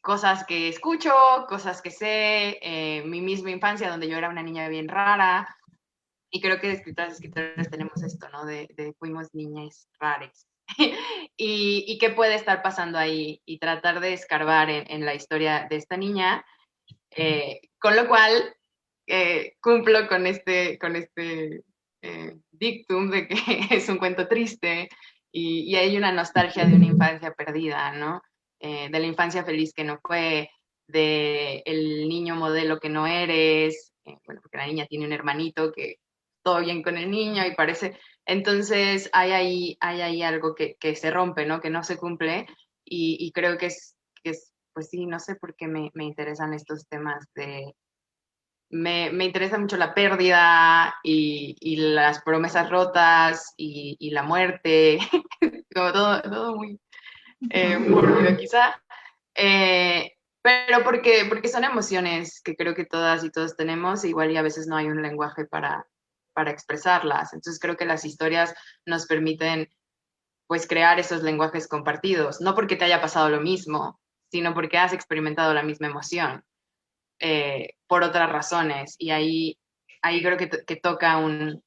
cosas que escucho, cosas que sé, mi misma infancia donde yo era una niña bien rara y creo que de escritoras y escritores tenemos esto, ¿no? De fuimos niñas raras. Y qué puede estar pasando ahí y tratar de escarbar en la historia de esta niña, con lo cual cumplo con este dictum de que es un cuento triste y hay una nostalgia de una infancia perdida, ¿no? De la infancia feliz que no fue, de el niño modelo que no eres, bueno, porque la niña tiene un hermanito que todo bien con el niño y parece, entonces hay ahí algo que se rompe, ¿no? Que no se cumple y creo que es, pues sí, no sé por qué me interesan estos temas de me interesa mucho la pérdida y las promesas rotas y la muerte, como todo muy mórbido quizá, pero porque son emociones que creo que todas y todos tenemos, igual y a veces no hay un lenguaje para expresarlas, entonces creo que las historias nos permiten pues crear esos lenguajes compartidos, no porque te haya pasado lo mismo, sino porque has experimentado la misma emoción por otras razones. Y ahí creo que toca una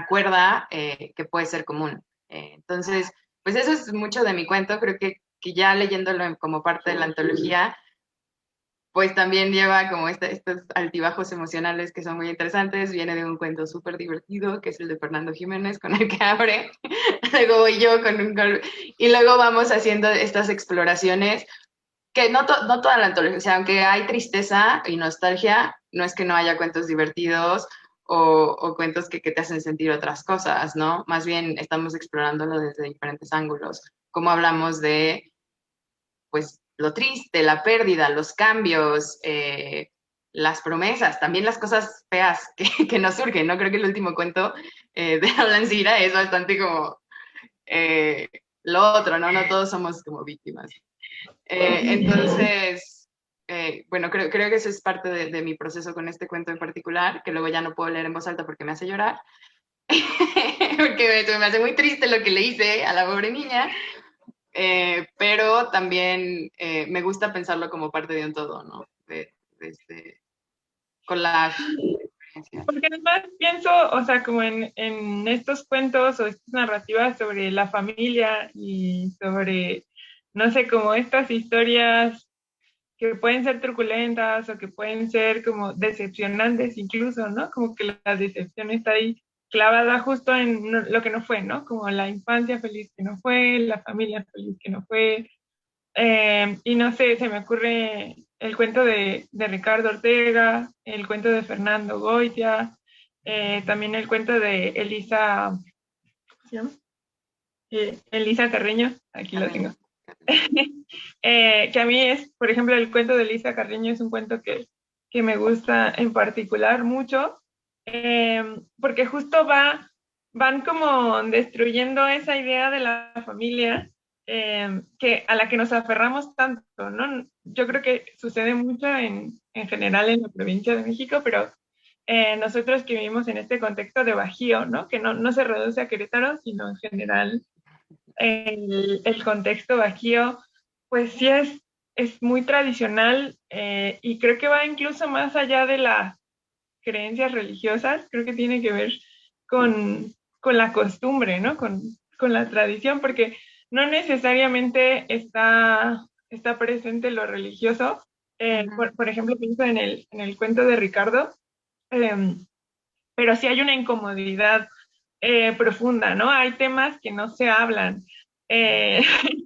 cuerda que puede ser común. Entonces, pues eso es mucho de mi cuento. Creo que ya leyéndolo como parte de la antología, pues también lleva como estos altibajos emocionales que son muy interesantes. Viene de un cuento súper divertido, que es el de Fernando Jiménez, con el que abre. Luego voy yo con y luego vamos haciendo estas exploraciones que no toda la antología, o sea, aunque hay tristeza y nostalgia, no es que no haya cuentos divertidos o cuentos que te hacen sentir otras cosas, ¿no? Más bien estamos explorándolo desde diferentes ángulos. Como hablamos de, pues, lo triste, la pérdida, los cambios, las promesas, también las cosas feas que nos surgen, ¿no? Creo que el último cuento de Alan Sira es bastante como eh, lo otro, ¿no? No todos somos como víctimas. Entonces, bueno, creo que eso es parte de mi proceso con este cuento en particular, que luego ya no puedo leer en voz alta porque me hace llorar, porque me hace muy triste lo que le hice a la pobre niña, pero también me gusta pensarlo como parte de un todo, ¿no? De este collage. Porque además pienso, o sea, como en estos cuentos o estas narrativas sobre la familia y sobre, no sé, como estas historias que pueden ser truculentas o que pueden ser como decepcionantes incluso, ¿no? Como que la decepción está ahí clavada justo en lo que no fue, ¿no? Como la infancia feliz que no fue, la familia feliz que no fue. Y no sé, se me ocurre el cuento de Ricardo Ortega, el cuento de Fernando Goitia, también el cuento de Elisa, ¿cómo se llama? Elisa Carreño, aquí lo tengo. Que a mí es, por ejemplo, el cuento de Elisa Carreño es un cuento que me gusta en particular mucho, porque justo van como destruyendo esa idea de la familia a la que nos aferramos tanto, ¿no? Yo creo que sucede mucho en general en la provincia de México, pero nosotros que vivimos en este contexto de Bajío, ¿no? Que no se reduce a Querétaro, sino en general el contexto bajío, pues sí es muy tradicional y creo que va incluso más allá de las creencias religiosas, creo que tiene que ver con la costumbre, ¿no? Con la tradición, porque no necesariamente está presente lo religioso. Por ejemplo, pienso en el cuento de Ricardo, eh, pero sí hay una incomodidad profunda, ¿no? Hay temas que no se hablan.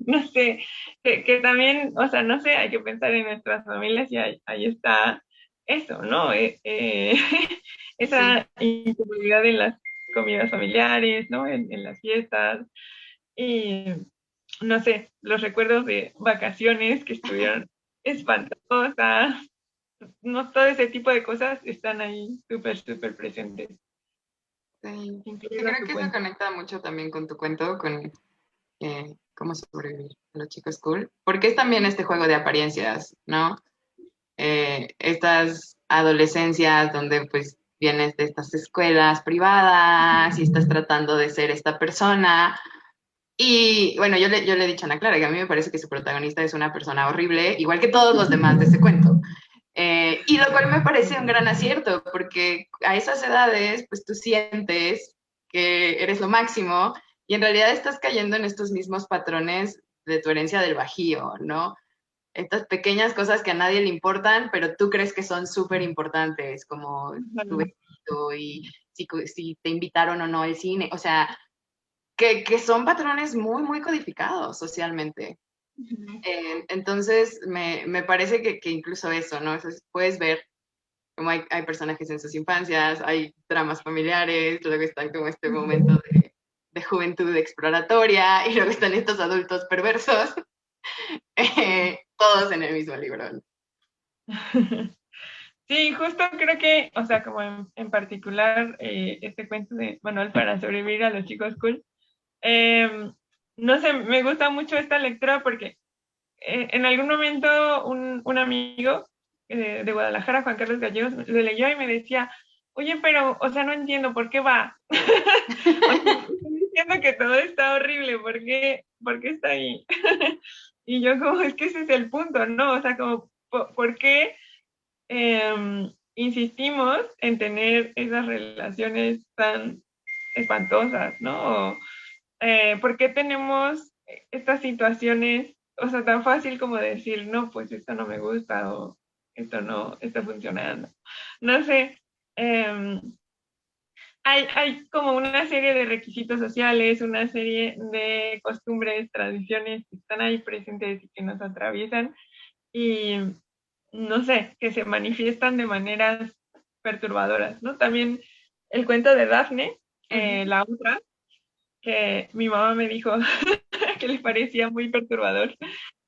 No sé, que también, o sea, no sé, hay que pensar en nuestras familias y ahí está eso, ¿no? Esa incomodidad en las comidas familiares, ¿no? En las fiestas. Y no sé, los recuerdos de vacaciones que estuvieron espantosas. no todo ese tipo de cosas están ahí súper, súper presentes. Sí, Incluido creo tu que eso cuento. conecta mucho también con tu cuento, con cómo sobrevivir a los chicos cool, porque es también este juego de apariencias, ¿no? Estas adolescencias donde pues vienes de estas escuelas privadas y estás tratando de ser esta persona. Y bueno, yo le he dicho a Ana Clara que a mí me parece que su protagonista es una persona horrible, igual que todos los demás de ese cuento. Y lo cual me parece un gran acierto, porque a esas edades, pues tú sientes que eres lo máximo y en realidad estás cayendo en estos mismos patrones de tu herencia del Bajío, ¿no? Estas pequeñas cosas que a nadie le importan, pero tú crees que son súper importantes, como tu vestido y si te invitaron o no al cine, o sea, que son patrones muy, muy codificados socialmente. Entonces, me parece que incluso eso, ¿no? Entonces, puedes ver cómo hay personajes en sus infancias, hay dramas familiares, luego está como este momento de juventud exploratoria, y luego están estos adultos perversos, todos en el mismo libro. Sí, justo creo que, o sea, como en particular este cuento de Manual para sobrevivir a los chicos cool, no sé, me gusta mucho esta lectura porque en algún momento un amigo de Guadalajara, Juan Carlos Gallegos, lo leyó y me decía, oye, pero, o sea, no entiendo por qué va. O sea, estoy diciendo que todo está horrible, ¿por qué está ahí? Y yo como, es que ese es el punto, ¿no? O sea, como, ¿por qué insistimos en tener esas relaciones tan espantosas, ¿no? ¿Por qué tenemos estas situaciones, o sea, tan fácil como decir, no, pues esto no me gusta o esto no está funcionando? No sé, eh, hay como una serie de requisitos sociales, una serie de costumbres, tradiciones que están ahí presentes y que nos atraviesan y no sé, que se manifiestan de maneras perturbadoras, ¿no? También el cuento de Dafne, la otra, que mi mamá me dijo que le parecía muy perturbador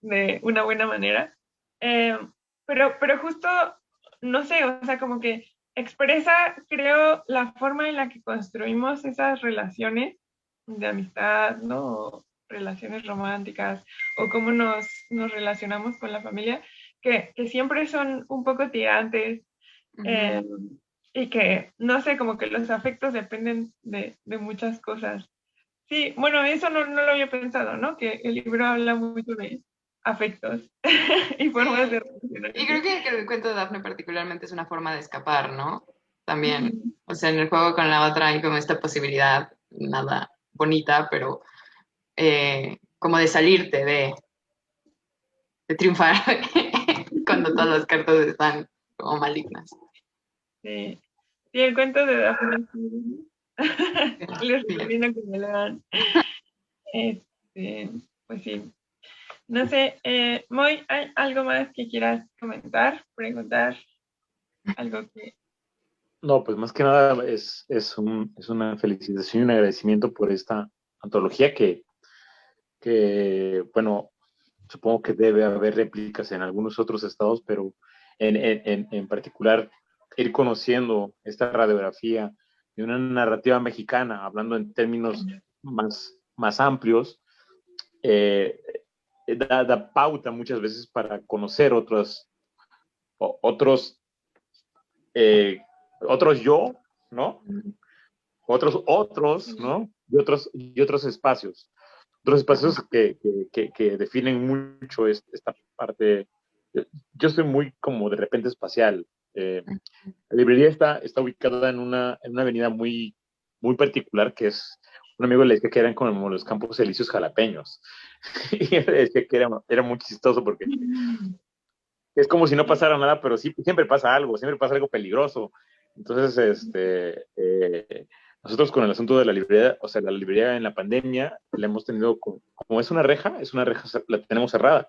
de una buena manera. Eh, pero justo, no sé, o sea, como que expresa, creo, la forma en la que construimos esas relaciones de amistad, ¿no? O relaciones románticas, o cómo nos relacionamos con la familia, que siempre son un poco tirantes, eh, y que, no sé, como que los afectos dependen de muchas cosas. Sí, bueno, eso no lo había pensado, ¿no? Que el libro habla mucho de afectos y formas de Sí, y creo relacionarse. que el cuento de Daphne particularmente es una forma de escapar, ¿no? También, Ujú. o sea, en el juego con la otra hay como esta posibilidad, nada bonita, pero como de salirte, de triunfar cuando todas las cartas están como malignas. Sí, sí, el cuento de Daphne. Sí. Les Sí. recomiendo que me lo lean. Este, pues sí. No sé, Moy, ¿hay algo más que quieras comentar, preguntar? Algo que... No, pues más que nada es una felicitación y un agradecimiento por esta antología bueno, supongo que debe haber réplicas en algunos otros estados, pero en particular ir conociendo esta radiografía de una narrativa mexicana, hablando en términos más amplios, eh, da pauta muchas veces para conocer otros, eh, otros yo, ¿no? Otros, ¿no? Y otros espacios. Otros espacios que definen mucho esta parte. Yo soy muy como de repente espacial. La librería está ubicada en una avenida muy particular que es, un amigo le decía que eran como los Campos Elíseos jalapeños. Y él decía que era muy chistoso porque es como si no pasara nada, pero sí, siempre pasa algo peligroso. Entonces, nosotros con el asunto de la librería, o sea, la librería en la pandemia, la hemos tenido como es una reja, la tenemos cerrada.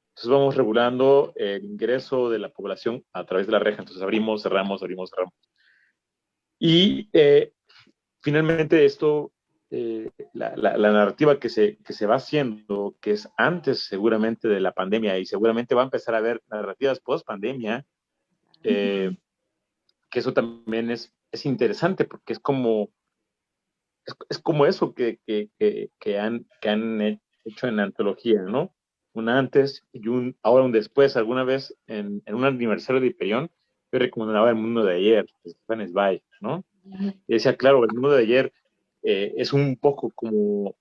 Entonces vamos regulando el ingreso de la población a través de la reja. Entonces abrimos, cerramos, abrimos, cerramos. Y finalmente esto, la narrativa que se va haciendo, que es antes seguramente de la pandemia y seguramente va a empezar a haber narrativas post pandemia, que eso también es interesante, porque es como eso que han hecho en la antología, ¿no? Un antes y ahora un después. Alguna vez en un aniversario de Hiperión, yo recomendaba El Mundo de Ayer, de Stefan Zweig, ¿no? Y decía, claro, El Mundo de Ayer es un poco como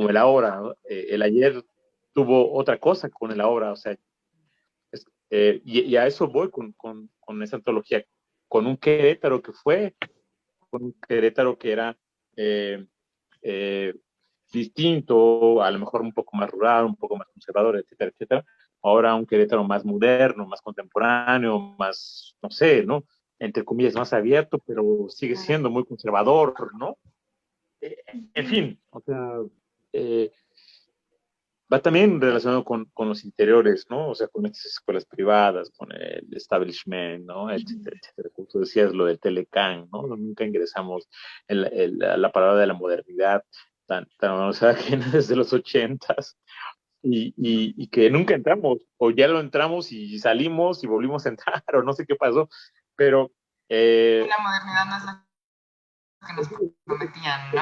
el ahora, ¿no? El ayer tuvo otra cosa con el ahora, o sea, y a eso voy con esa antología, con un Querétaro que fue, con un Querétaro que era eh, eh, distinto, a lo mejor un poco más rural, un poco más conservador, etcétera, etcétera. Ahora un Querétaro más moderno, más contemporáneo, más, no sé, ¿no? Entre comillas, más abierto, pero sigue siendo muy conservador, ¿no? En fin, o sea, eh, va también relacionado con los interiores, ¿no? O sea, con estas escuelas privadas, con el establishment, ¿no? Etcétera, etcétera. Como tú decías, lo del Telecán, ¿no? Nunca ingresamos en la palabra de la modernidad tan o sea, que desde los 80s y que nunca entramos, o ya lo entramos y salimos y volvimos a entrar, o no sé qué pasó, pero... La modernidad no es lo que nos prometían, ¿no?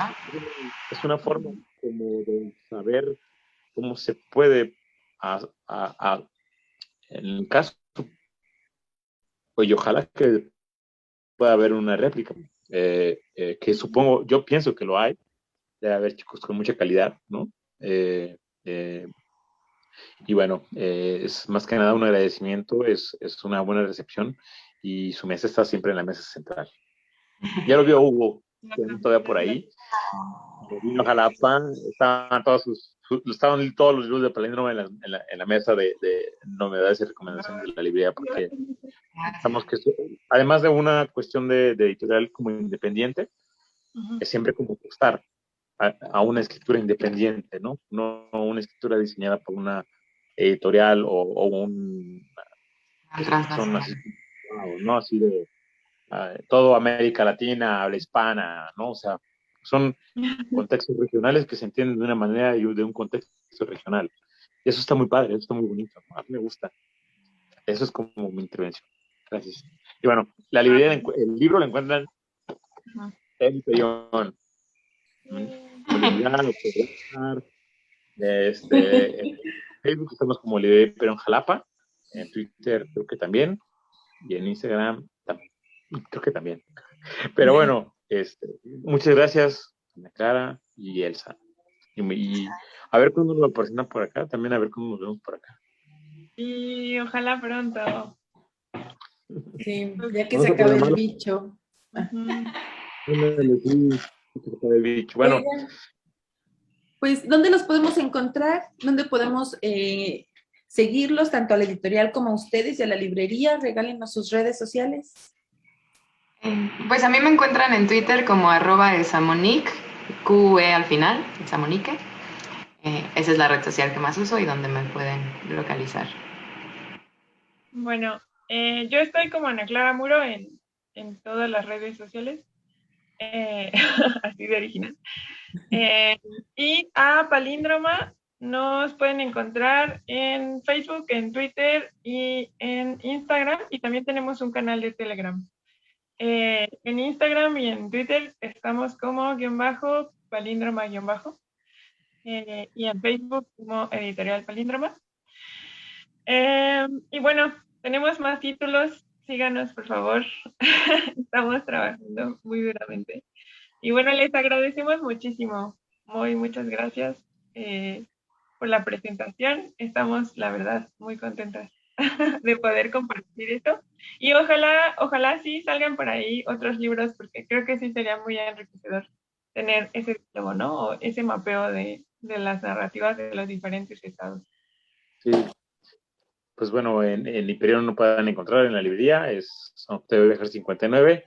Es una forma como de saber cómo se puede, en el caso, pues y ojalá que pueda haber una réplica, que supongo, yo pienso que lo hay, debe haber chicos con mucha calidad, ¿no? Eh, eh, y bueno, es más que nada un agradecimiento, es una buena recepción y su mesa está siempre en la mesa central. Ya lo vio Hugo, todavía por ahí. Vino a Jalapa, estaban todos los libros de Palíndromo en la mesa de novedades y recomendaciones de la librería, porque pensamos que además de una cuestión de editorial como independiente, es siempre como gustar a una escritura independiente, ¿no? No una escritura diseñada por una editorial o son así, ¿no? Así de todo América Latina, habla hispana, ¿no? O sea, son contextos regionales que se entienden de una manera y de un contexto regional. Y eso está muy padre, eso está muy bonito. A mí me gusta. Eso es como mi intervención. Gracias. Y bueno, la librería, el libro lo encuentran en Hiperión. En Facebook estamos como Librería Hiperión Jalapa. En Twitter creo que también. Y en Instagram creo que también. Pero bueno, muchas gracias, Ana Clara y Elsa. Y a ver cuándo nos presentan por acá, también a ver cómo nos vemos por acá. Y ojalá pronto. Sí, ya que se acabe el bicho. Bueno, oigan, pues, ¿dónde los podemos encontrar? ¿Dónde podemos seguirlos, tanto a la editorial como a ustedes y a la librería? Regálenos sus redes sociales. Pues a mí me encuentran en Twitter como @esamonique, QE al final, Esamonique. Esa es la red social que más uso y donde me pueden localizar. Bueno, yo estoy como Ana Clara Muro en todas las redes sociales, así de original. Y a Palíndroma nos pueden encontrar en Facebook, en Twitter y en Instagram, y también tenemos un canal de Telegram. En Instagram y en Twitter estamos como _palíndroma_, y en Facebook como Editorial Palíndroma. Y bueno, tenemos más títulos, síganos por favor, estamos trabajando muy duramente. Y bueno, les agradecemos muchísimo, muchas gracias por la presentación, estamos la verdad muy contentas de poder compartir esto. Y ojalá sí salgan por ahí otros libros, porque creo que sí sería muy enriquecedor tener ese diálogo, ¿no? O ese mapeo de las narrativas de los diferentes estados. Sí. Pues bueno, en Hiperión no pueden encontrar en la librería, es Octavio Bejar 59.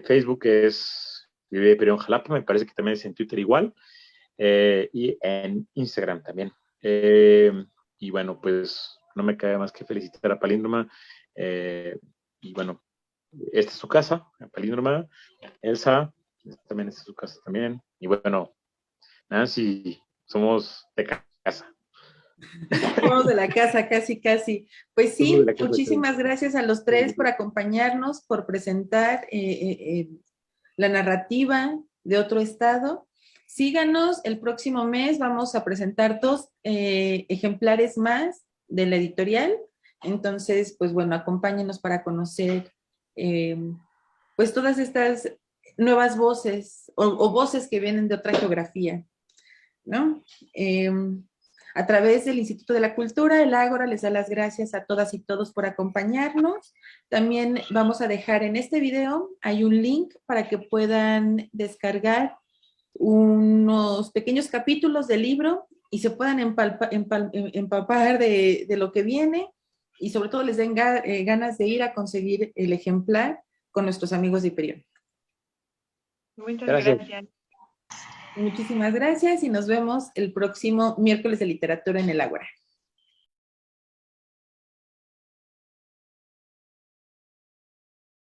Facebook es Librería Hiperión Jalapa, me parece que también es en Twitter igual. Y en Instagram también. Y bueno, pues no me queda más que felicitar a Palíndroma. Y bueno, esta es su casa, Palíndroma. Elsa, también esta es su casa también. Y bueno, Nancy, somos de casa. Somos de la casa, casi, casi. Pues Somos sí, de la casa, muchísimas gracias a los tres por acompañarnos, por presentar la narrativa de otro estado. Síganos, el próximo mes vamos a presentar 2 ejemplares más de la editorial. Entonces, pues bueno, acompáñenos para conocer pues todas estas nuevas voces o voces que vienen de otra geografía, ¿no? A través del Instituto de la Cultura, el Ágora les da las gracias a todas y todos por acompañarnos. También vamos a dejar en este video, hay un link para que puedan descargar unos pequeños capítulos del libro y se puedan empapar de lo que viene y sobre todo les den ganas de ir a conseguir el ejemplar con nuestros amigos de Hiperión. Muchas Gracias. gracias. Muchísimas gracias y nos vemos el próximo miércoles de literatura en el Ágora.